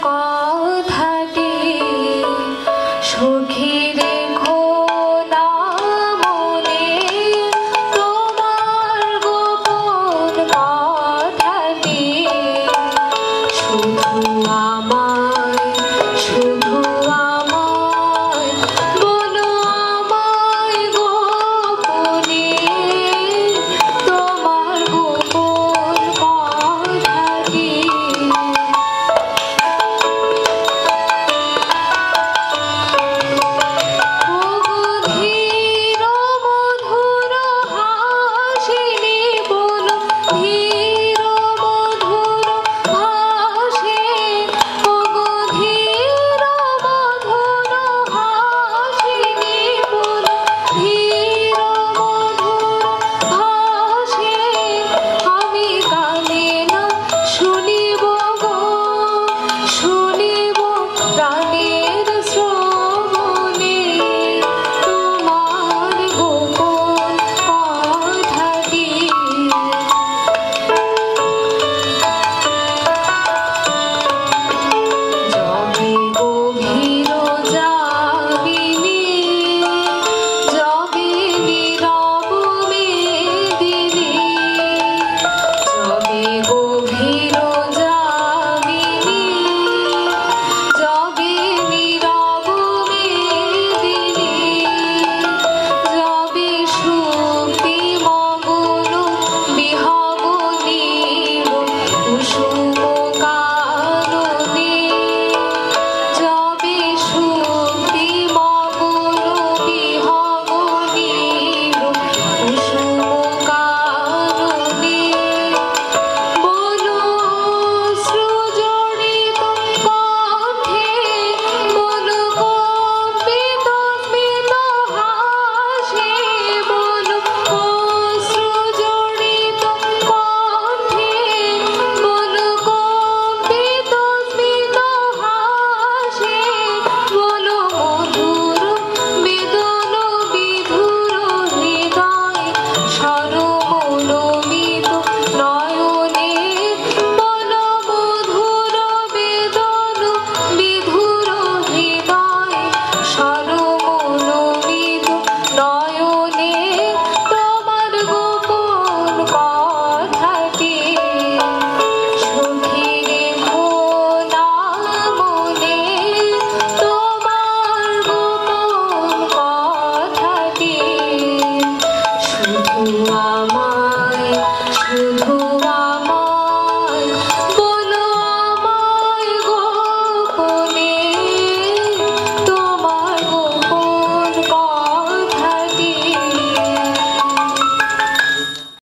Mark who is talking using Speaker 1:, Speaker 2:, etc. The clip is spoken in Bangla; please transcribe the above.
Speaker 1: কথাটি সখী রেখো না মনে, তোমার গোপন কথাটি শুধু আমায় বলো আমায় গোপনে, তোমার গোপন কথাটি। ধীর মধুর হাসিনি বলো, ধীর মধুর হাসি, ধীর মধুর হাসিনি বলো, ধীর মধুর হাসি আমি কানে না শুনিব গো, শুনিব প্রাণের শ্রবণে তোমার গোপন কথাটি। যবে গভীর যাবিনি, যবে নীরব মেদিনী, যবে গভীর যাবিনি, যবে নীরব মেদিনী, যবে সুপ্তি মগ্ন বিহগ নীল কুসুম কাননে, যবে সুপ্তি মগ্ন বিহগ নীল কুসুম কাননে, বলো সৃজনিত কণ্ঠে, বলো কম্পিত স্মিত হাসি, বলো সৃজনিত কণ্ঠে, বলো কম্পিত স্মিত হাসি, বলো মধুর বেদন বিধুর হৃদয় সরমনোমিত নয়নে, বলো মধুর বেদন বিধুর হৃদয় সরমনোমিত নয়নে তোমার গোপন কথাটি সখী রেখো না মনে, তোমার গোপন কথাটি শুধু আমার